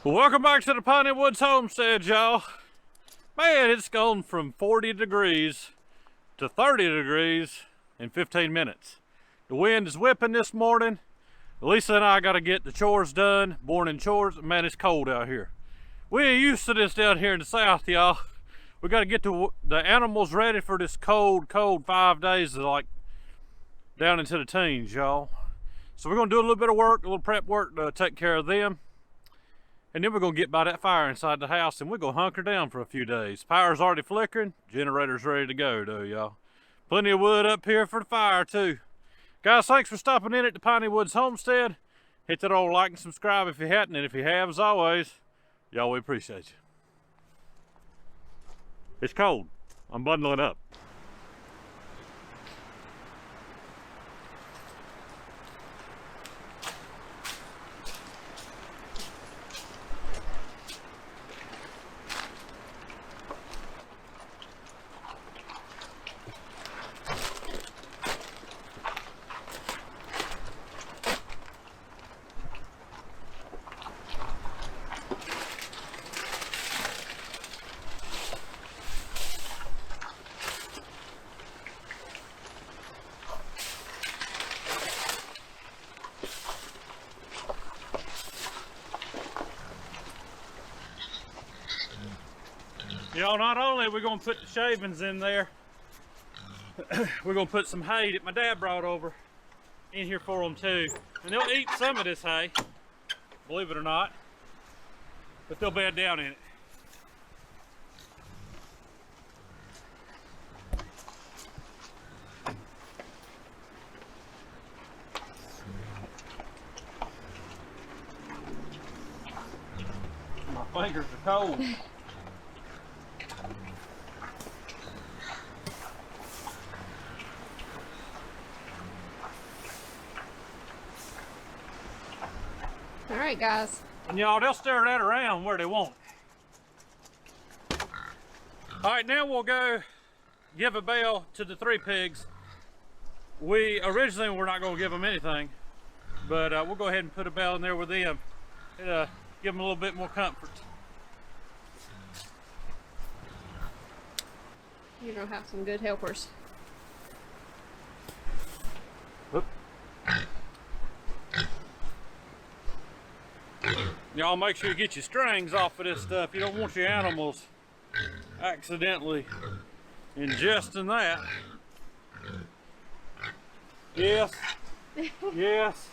Welcome back to the Piney Woods Homestead, y'all. Man, it's gone from 40 degrees to 30 degrees in 15 minutes. The wind is whipping this morning. Lisa and I got to get the chores done, morning chores. Man, it's cold out here. We ain't used to this down here in the south, y'all. We got to get the animals ready for this cold 5 days, like down into the teens, y'all. So we're gonna do a little bit of work, a little prep work to take care of them. And then we're gonna get by that fire inside the house and we're gonna hunker down for a few days. Power's already flickering, generator's ready to go though, y'all. Plenty of wood up here for the fire too. Guys, thanks for stopping in at the Piney Woods Homestead. Hit that old like and subscribe if you hadn't, and if you have, as always, y'all, we appreciate you. It's cold. I'm bundling up. Y'all, not only are we gonna put the shavings in there, we're gonna put some hay that my dad brought over in here for them too. And they'll eat some of this hay, believe it or not, but they'll bed down in it. My fingers are cold. All right, guys. And y'all, they'll stir that around where they want. All right, now we'll go give a bell to the 3 pigs. We originally were not going to give them anything, but we'll go ahead and put a bell in there with them. Give them a little bit more comfort. You're gonna have some good helpers. Oop. Y'all make sure you get your strings off of this stuff. You don't want your animals accidentally ingesting that. Yes. Yes.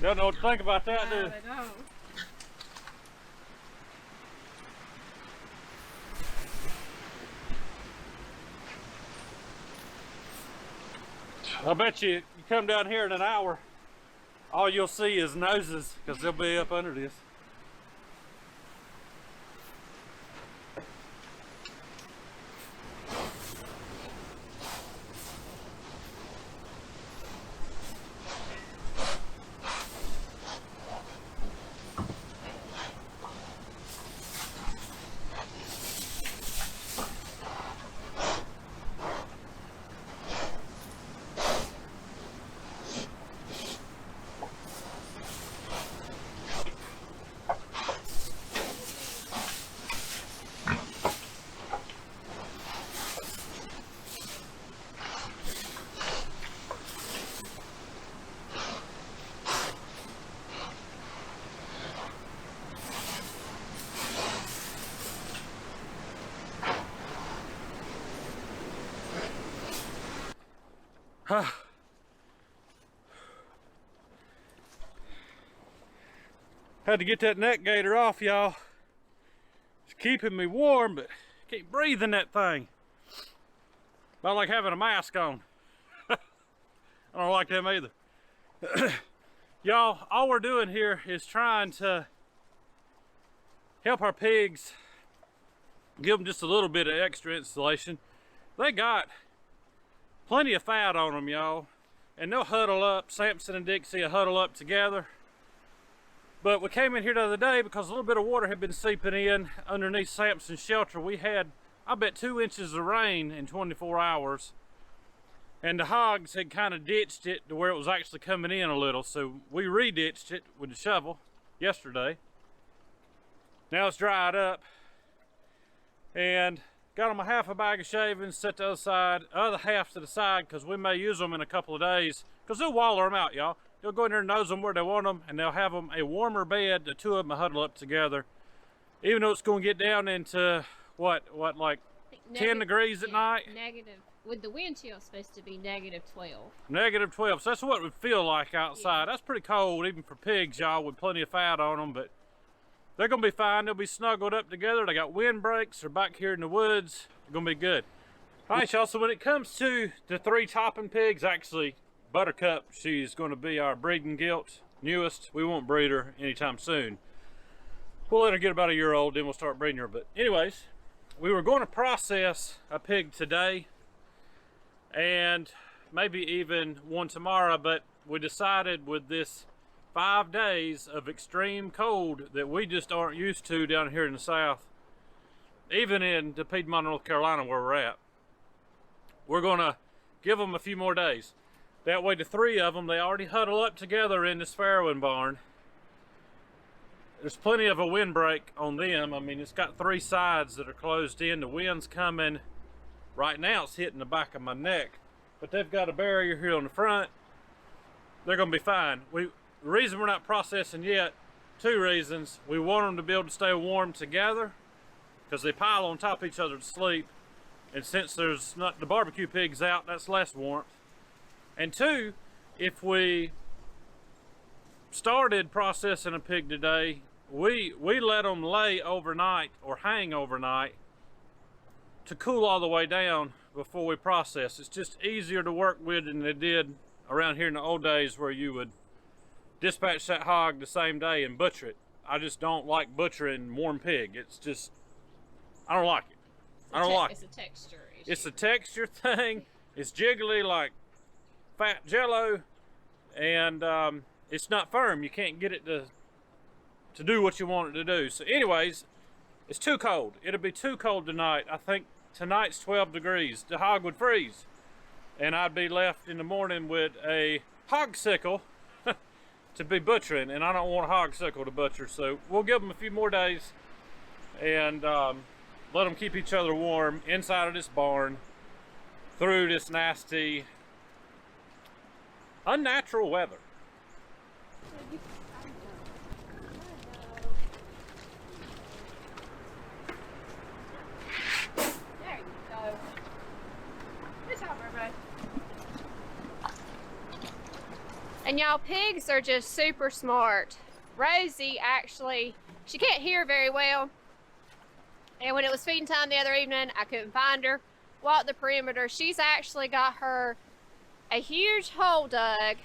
Don't know what to think about that, do you? I don't. I bet you come down here in an hour, all you'll see is noses, because they'll be up under this. Had to get that neck gaiter off, y'all. It's keeping me warm, but I can't breathe in that thing. About like having a mask on. I don't like them either. Y'all, all we're doing here is trying to help our pigs, give them just a little bit of extra insulation. They got plenty of fat on them, y'all, and they'll huddle up. Samson and Dixie will huddle up together But we came in here the other day because a little bit of water had been seeping in underneath Sampson's shelter. We had, I bet, 2 inches of rain in 24 hours. And the hogs had kind of ditched it to where it was actually coming in a little. So we re-ditched it with the shovel yesterday. Now it's dried up. And got them a half a bag of shavings, set the other side, other half to the side, because we may use them in a couple of days. Because they'll waller them out, y'all. They'll go in there and nose them where they want them, and they'll have them a warmer bed. The two of them huddle up together. Even though it's going to get down into, what like 10 degrees at night? Negative. With the wind chill, it's supposed to be -12. -12. So that's what it would feel like outside. Yeah. That's pretty cold, even for pigs, y'all, with plenty of fat on them. But they're going to be fine. They'll be snuggled up together. They got windbreaks. They're back here in the woods. They're going to be good. All right, y'all. So when it comes to the 3 topping pigs, actually, Buttercup, she's going to be our breeding gilt, newest. We won't breed her anytime soon. We'll let her get about a year old, then we'll start breeding her. But anyways, we were going to process a pig today and maybe even one tomorrow, but we decided with this 5 days of extreme cold that we just aren't used to down here in the south, even in the Piedmont, North Carolina where we're at, we're gonna give them a few more days. That way the 3 of them, they already huddle up together in this farrowing barn. There's plenty of a windbreak on them. I mean, it's got 3 sides that are closed in. The wind's coming. Right now it's hitting the back of my neck, but they've got a barrier here on the front. They're gonna be fine. The reason we're not processing yet, 2 reasons. We want them to be able to stay warm together because they pile on top of each other to sleep. And since there's not the barbecue pigs out, that's less warmth. And 2, if we started processing a pig today, we let them lay overnight or hang overnight to cool all the way down before we process. It's just easier to work with than they did around here in the old days where you would dispatch that hog the same day and butcher it. I just don't like butchering warm pig. It's just, I don't like it. I don't like it. It's a texture issue. It's a texture thing. It's jiggly like fat jello, and it's not firm. You can't get it to do what you want it to do. So anyways, it's too cold. It'll be too cold tonight. I think tonight's 12 degrees. The hog would freeze, and I'd be left in the morning with a Hogsicle to be butchering, and I don't want a Hogsicle to butcher. So we'll give them a few more days and let them keep each other warm inside of this barn through this nasty, unnatural weather. There you go. Good job, everybody. And y'all, pigs are just super smart. Rosie actually, she can't hear very well. And when it was feeding time the other evening, I couldn't find her. Walked the perimeter. She's actually got her a huge hole dug,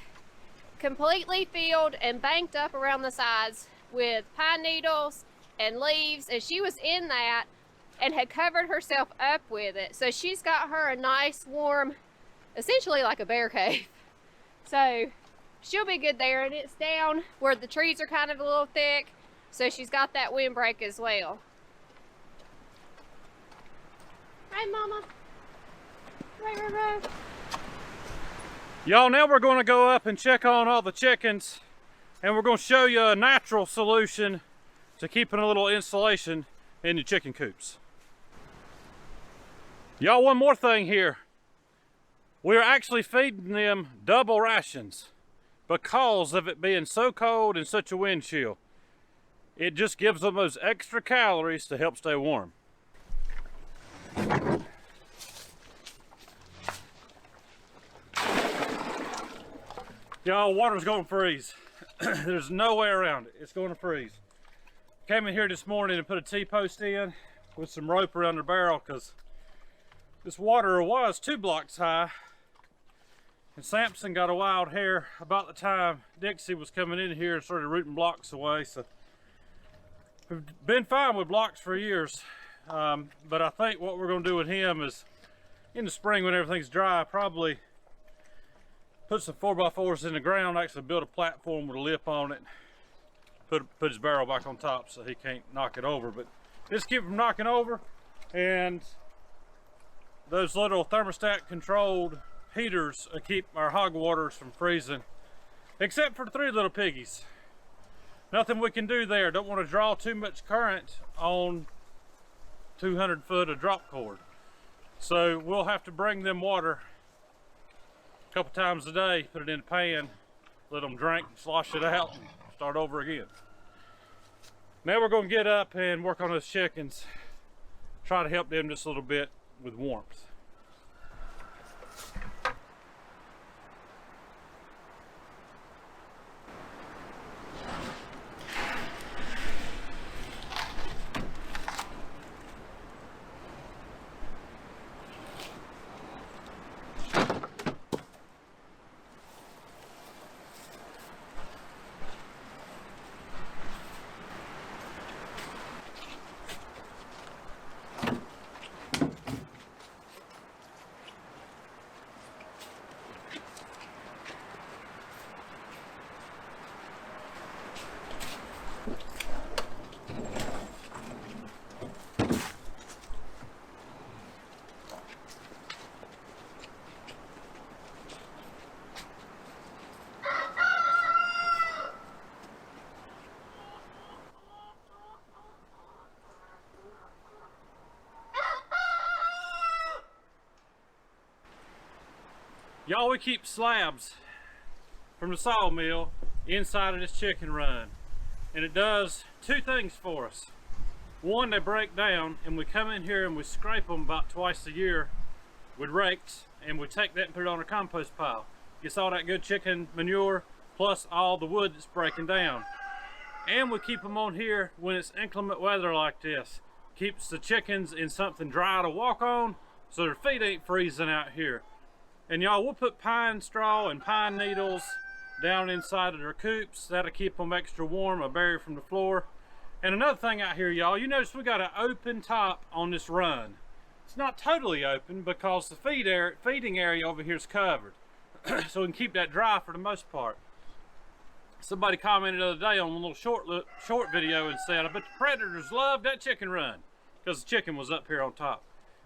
completely filled and banked up around the sides with pine needles and leaves. And she was in that and had covered herself up with it. So she's got her a nice warm, essentially like a bear cave. So she'll be good there. And it's down where the trees are kind of a little thick. So she's got that windbreak as well. Hey, Mama. Right. Y'all, now we're going to go up and check on all the chickens, and we're going to show you a natural solution to keeping a little insulation in your chicken coops. Y'all, one more thing here. We're actually feeding them double rations because of it being so cold and such a wind chill. It just gives them those extra calories to help stay warm. Y'all, water's gonna freeze. There's no way around it. It's gonna freeze. Came in here this morning and put a T-post in with some rope around the barrel because this water was 2 blocks high. And Sampson got a wild hair about the time Dixie was coming in here and started rooting blocks away. So we've been fine with blocks for years. But I think what we're gonna do with him is in the spring when everything's dry, probably put some 4x4s in the ground, actually build a platform with a lip on it, put his barrel back on top so he can't knock it over. But just keep from knocking over, and those little thermostat controlled heaters keep our hog waters from freezing, except for the 3 little piggies. Nothing we can do there. Don't want to draw too much current on 200 foot of drop cord. So we'll have to bring them water a couple times a day, put it in a pan, let them drink, slosh it out, and start over again. Now we're going to get up and work on those chickens, try to help them just a little bit with warmth. Y'all, we keep slabs from the sawmill inside of this chicken run, and it does 2 things for us. One, they break down, and we come in here and we scrape them about twice a year with rakes, and we take that and put it on a compost pile. Gets all that good chicken manure plus all the wood that's breaking down. And we keep them on here when it's inclement weather like this. Keeps the chickens in something dry to walk on so their feet ain't freezing out here. And y'all, we'll put pine straw and pine needles down inside of their coops. That'll keep them extra warm, a barrier from the floor. And another thing out here, y'all, you notice we got an open top on this run. It's not totally open because the feeding area over here is covered. So we can keep that dry for the most part. Somebody commented the other day on a little short video and said, I bet the predators loved that chicken run because the chicken was up here on top.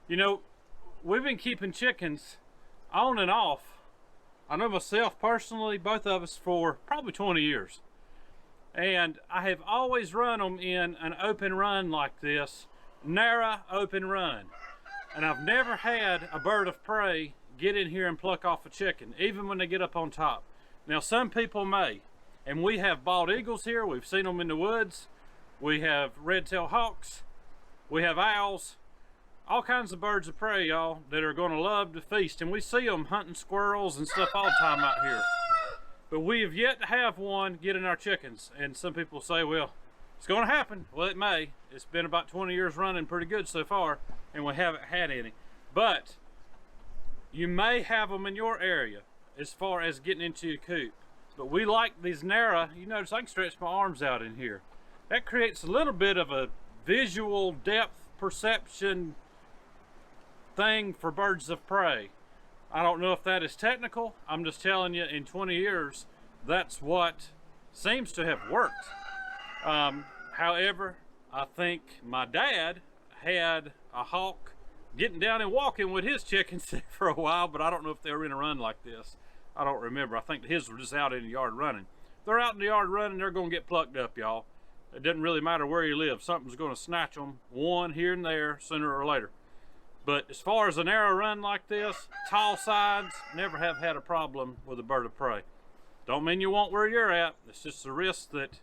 You know, we've been keeping chickens on and off, I know myself personally, both of us, for probably 20 years. And I have always run them in an open run like this, narrow open run. And I've never had a bird of prey get in here and pluck off a chicken, even when they get up on top. Now some people may, and we have bald eagles here, we've seen them in the woods, we have red-tailed hawks, we have owls, all kinds of birds of prey, y'all, that are going to love to feast, and we see them hunting squirrels and stuff all the time out here. But we have yet to have one get in our chickens, and some people say, well, it's going to happen. Well, it may. It's been about 20 years running pretty good so far, and we haven't had any. But you may have them in your area as far as getting into your coop. But we like these narrow, you notice I can stretch my arms out in here. That creates a little bit of a visual depth perception thing for birds of prey. I don't know if that is technical. I'm just telling you, in 20 years, that's what seems to have worked. However, I think my dad had a hawk getting down and walking with his chickens for a while, but I don't know if they were in a run like this. I don't remember. I think his were just out in the yard running. If they're out in the yard running, they're going to get plucked up, y'all. It doesn't really matter where you live. Something's going to snatch them, one here and there, sooner or later. But as far as a narrow run like this, tall sides, never have had a problem with a bird of prey. Don't mean you won't where you're at. It's just a risk that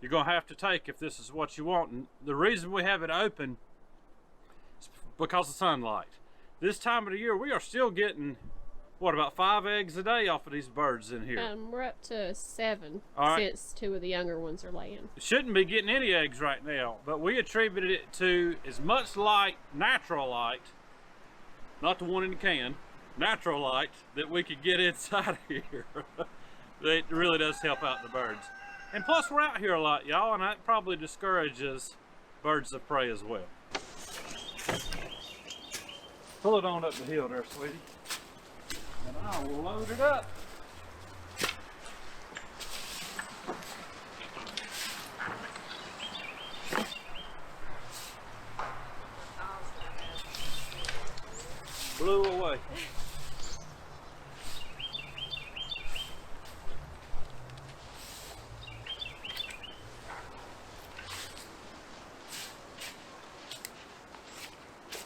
you're going to have to take if this is what you want. And the reason we have it open is because of sunlight. This time of the year, we are still getting, what, about 5 eggs a day off of these birds in here? We're up to 7 since 2 of the younger ones are laying. Shouldn't be getting any eggs right now, but we attributed it to as much light, natural light, not the one in the can, natural light, that we could get inside of here. It really does help out the birds. And plus we're out here a lot, y'all, and that probably discourages birds of prey as well. Pull it on up the hill there, sweetie. And I will load it up.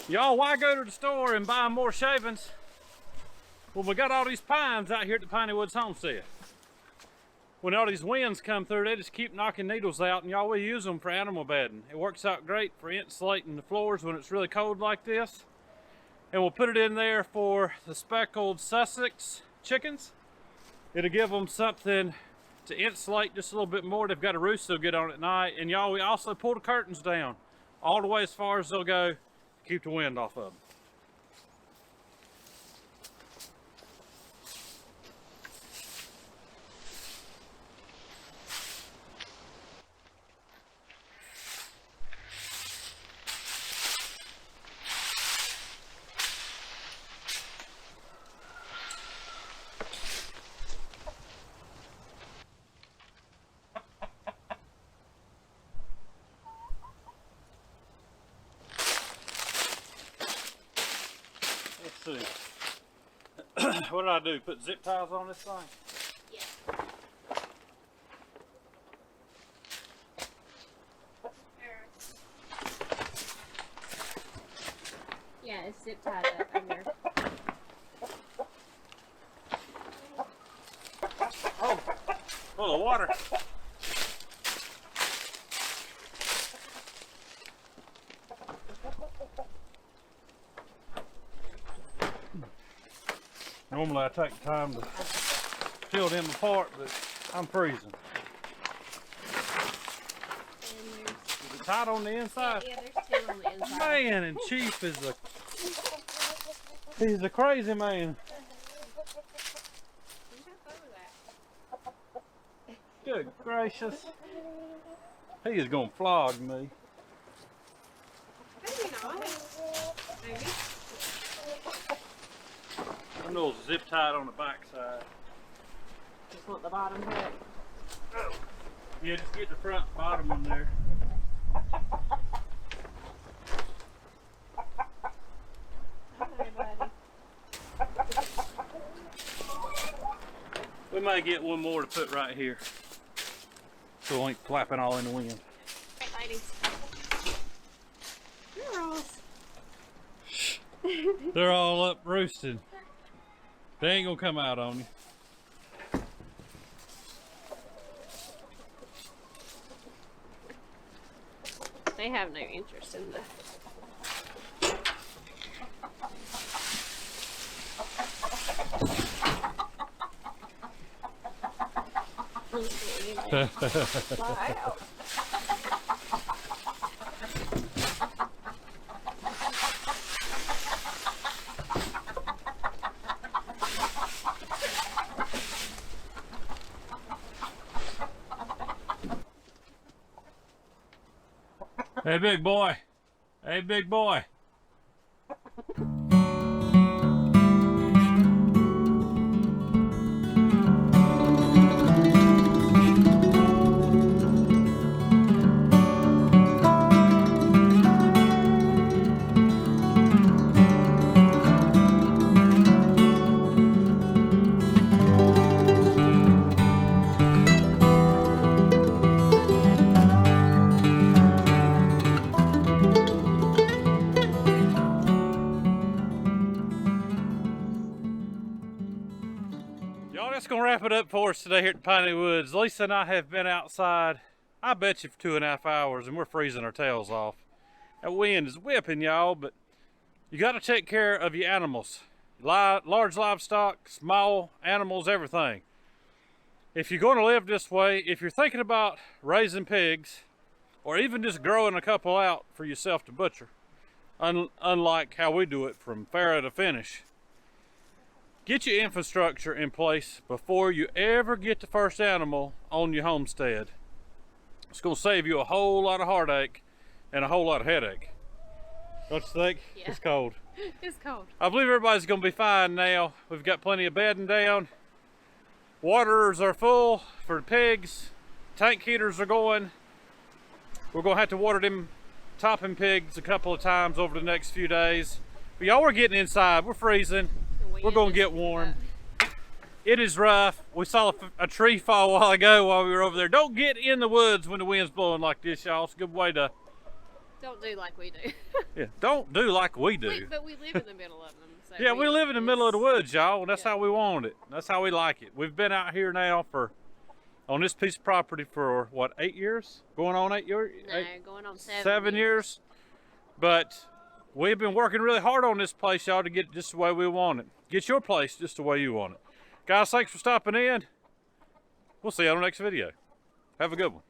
Y'all, why go to the store and buy more shavings? Well, we got all these pines out here at the Piney Woods Homestead. When all these winds come through, they just keep knocking needles out, and y'all, we use them for animal bedding. It works out great for insulating the floors when it's really cold like this. And we'll put it in there for the speckled Sussex chickens. It'll give them something to insulate just a little bit more. They've got a roof so good on at night. And y'all, we also pull the curtains down all the way as far as they'll go to keep the wind off of them. Let's see. What did I do? Put zip ties on this thing? Yeah. Yeah, it's zip tied up in there. Oh, full of water. Normally I take the time to peel them apart, but I'm freezing. Is it tight on the inside? Yeah, there's two on the inside. Man, and Chief is he's a crazy man. Good gracious. He is gonna flog me. Maybe not. Maybe. I know it's zip tied on the back side. Just want the bottom hook. Oh. Yeah, just get the front bottom in there. Okay, buddy. We might get one more to put right here, so it ain't flapping all in the wind. Hey, ladies. Girls. They're all up roosted. They ain't gonna come out on you. They have no interest in the. Fly out. Hey, big boy. Hey, big boy. Y'all, that's gonna wrap it up for us today here at the Piney Woods. Lisa and I have been outside, I bet you, for 2.5 hours, and we're freezing our tails off. That wind is whipping, y'all, but you gotta take care of your animals. Large livestock, small animals, everything. If you're gonna live this way, if you're thinking about raising pigs, or even just growing a couple out for yourself to butcher, unlike how we do it from farrow to finish, get your infrastructure in place before you ever get the first animal on your homestead. It's gonna save you a whole lot of heartache and a whole lot of headache. Don't you think? Yeah. It's cold. It's cold. I believe everybody's gonna be fine now. We've got plenty of bedding down. Waters are full for the pigs. Tank heaters are going. We're gonna have to water them topping pigs a couple of times over the next few days. But y'all, we're getting inside. We're freezing. We're gonna get warm. It is rough. We saw a tree fall a while ago while we were over there. Don't get in the woods when the wind's blowing like this, y'all. It's a good way to Don't do like we do. Yeah, don't do like we do. But we live in the middle of them. So Yeah, we live in the middle of the woods, y'all, and that's yeah. how we want it. That's how we like it. We've been out here now on this piece of property for, what, 8 years? Going on 8 years? No, going on 7 7 years. But we've been working really hard on this place, y'all, to get it just the way we want it. Get your place just the way you want it. Guys, thanks for stopping in. We'll see you on the next video. Have a good one.